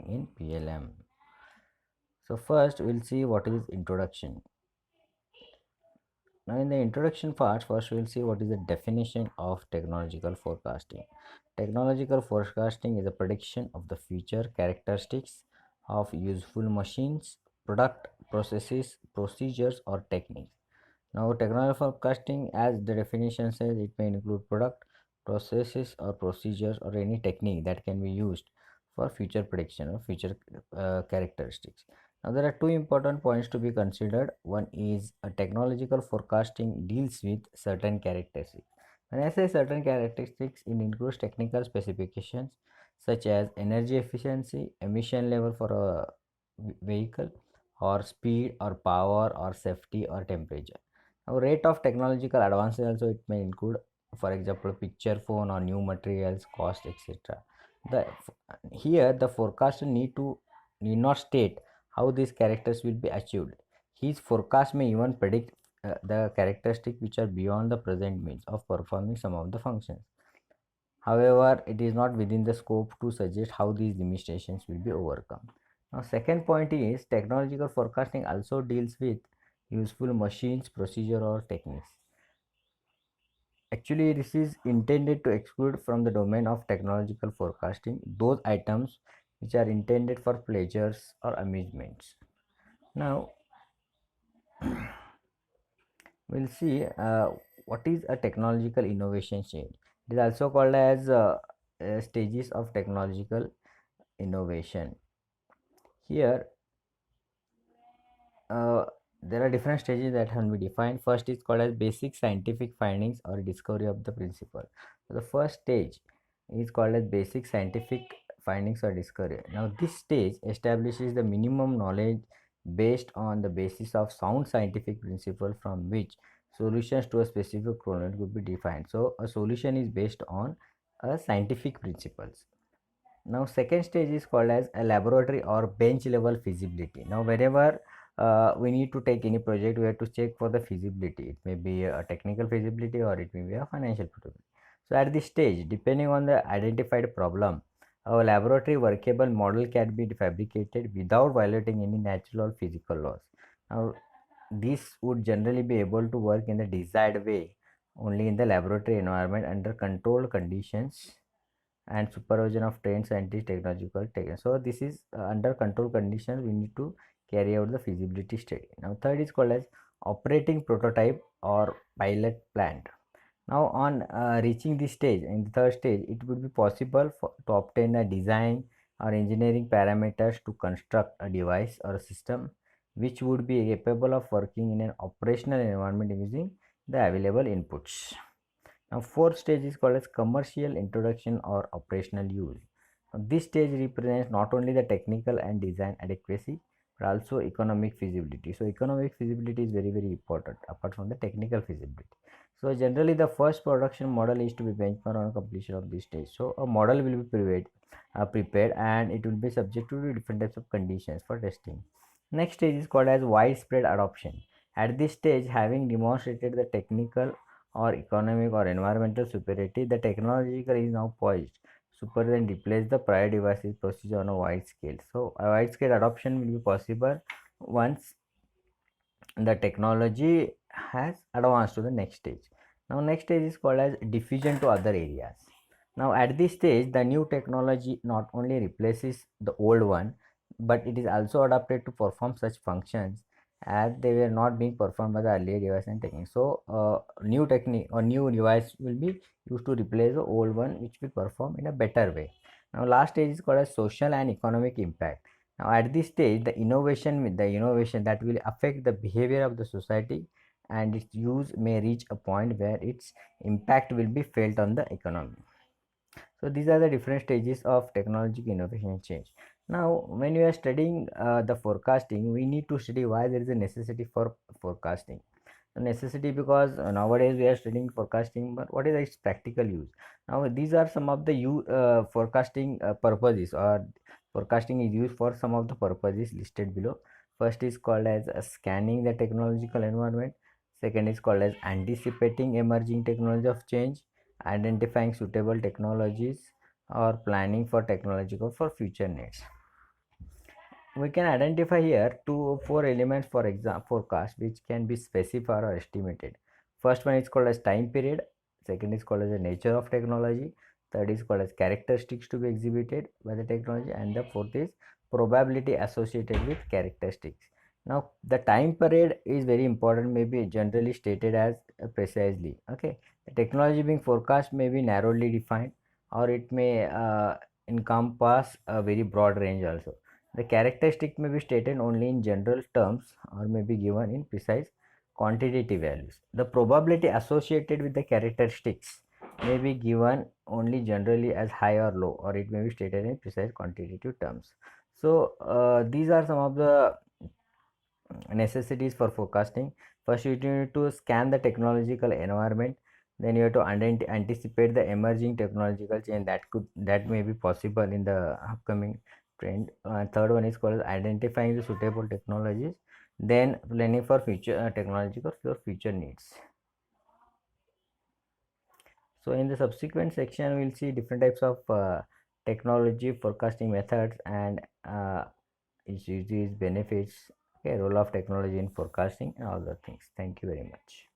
forecasting in PLM. So first we'll see what is introduction. Now in the introduction part, first we'll see what is the definition of technological forecasting. Technological forecasting is a prediction of the future characteristics of useful machines, product, processes, procedures or techniques. Now technology forecasting, as the definition says, it may include product, processes or procedures or any technique that can be used for future prediction or future characteristics. Now there are two important points to be considered. One is a technological forecasting deals with certain characteristics. When I say certain characteristics, it includes technical specifications such as energy efficiency, emission level for a vehicle, or speed or power or safety or temperature. Now rate of technological advances also it may include, for example, picture phone or new materials, cost, etc. The here the forecaster need not state how these characters will be achieved. His forecast may even predict the characteristics which are beyond the present means of performing some of the functions. However, it is not within the scope to suggest how these limitations will be overcome. Now, second point is technological forecasting also deals with useful machines, procedure or techniques. Actually, this is intended to exclude from the domain of technological forecasting those items which are intended for pleasures or amusements. Now, we'll see what is a technological innovation stage. It is also called as stages of technological innovation. Here, uh, there are different stages that can be defined. First is called as basic scientific findings or discovery of the principle. So the first stage is called as basic scientific findings or discovery. Now this stage establishes the minimum knowledge based on the basis of sound scientific principle from which solutions to a specific problem could be defined. So a solution is based on a scientific principles. Now second stage is called as a laboratory or bench level feasibility. Now wherever we need to take any project, we have to check for the feasibility. It may be a technical feasibility or it may be a financial feasibility. So at this stage, depending on the identified problem, a laboratory workable model can be fabricated without violating any natural or physical laws. Now this would generally be able to work in the desired way only in the laboratory environment under controlled conditions and supervision of trained scientists, technological tech. So this is under control conditions we need to carry out the feasibility study. Now third is called as operating prototype or pilot plant. Now on reaching this stage, in the third stage, it would be possible to obtain a design or engineering parameters to construct a device or a system which would be capable of working in an operational environment using the available inputs. Now, fourth stage is called as commercial introduction or operational use. Now, this stage represents not only the technical and design adequacy but also economic feasibility. So, economic feasibility is very important apart from the technical feasibility. So, generally, the first production model is to be benchmarked on completion of this stage. So, a model will be prepared and it will be subject to different types of conditions for testing. Next stage is called as widespread adoption. At this stage, having demonstrated the technical or economic or environmental superiority, the technological is now poised super and replace the prior devices procedure on a wide scale. So a wide scale adoption will be possible once the technology has advanced to the next stage. Now next stage is called as diffusion to other areas. Now at this stage the new technology not only replaces the old one but it is also adapted to perform such functions as they were not being performed by the earlier device and technique. So new technique or new device will be used to replace the old one which will perform in a better way. Now last stage is called as social and economic impact. Now at this stage the innovation that will affect the behavior of the society and its use may reach a point where its impact will be felt on the economy. So these are the different stages of technological innovation change. Now when we are studying the forecasting, we need to study why there is a necessity for forecasting. The necessity because nowadays we are studying forecasting, but what is its practical use? Now these are some of the forecasting purposes, or forecasting is used for some of the purposes listed below. First is called as scanning the technological environment. Second is called as anticipating emerging technology of change, identifying suitable technologies, or planning for technological for future needs. we can identify here 2 or 4 elements for example forecast which can be specified or estimated. First one is called as time period, second is called as the nature of technology, third is called as characteristics to be exhibited by the technology, and the fourth is probability associated with characteristics. Now the time period is very important, may be generally stated as precisely. Okay, the technology being forecast may be narrowly defined, or it may encompass a very broad range also. The characteristic may be stated only in general terms or may be given in precise quantitative values. The probability associated with the characteristics may be given only generally as high or low, or it may be stated in precise quantitative terms. So these are some of the necessities for forecasting. First, you need to scan the technological environment. Then you have to anticipate the emerging technological change that may be possible in the upcoming trend. Third one is called identifying the suitable technologies. Then planning for future technological for future needs. So in the subsequent section, we'll see different types of technology forecasting methods and its uses, benefits, okay, role of technology in forecasting and all the things. Thank you very much.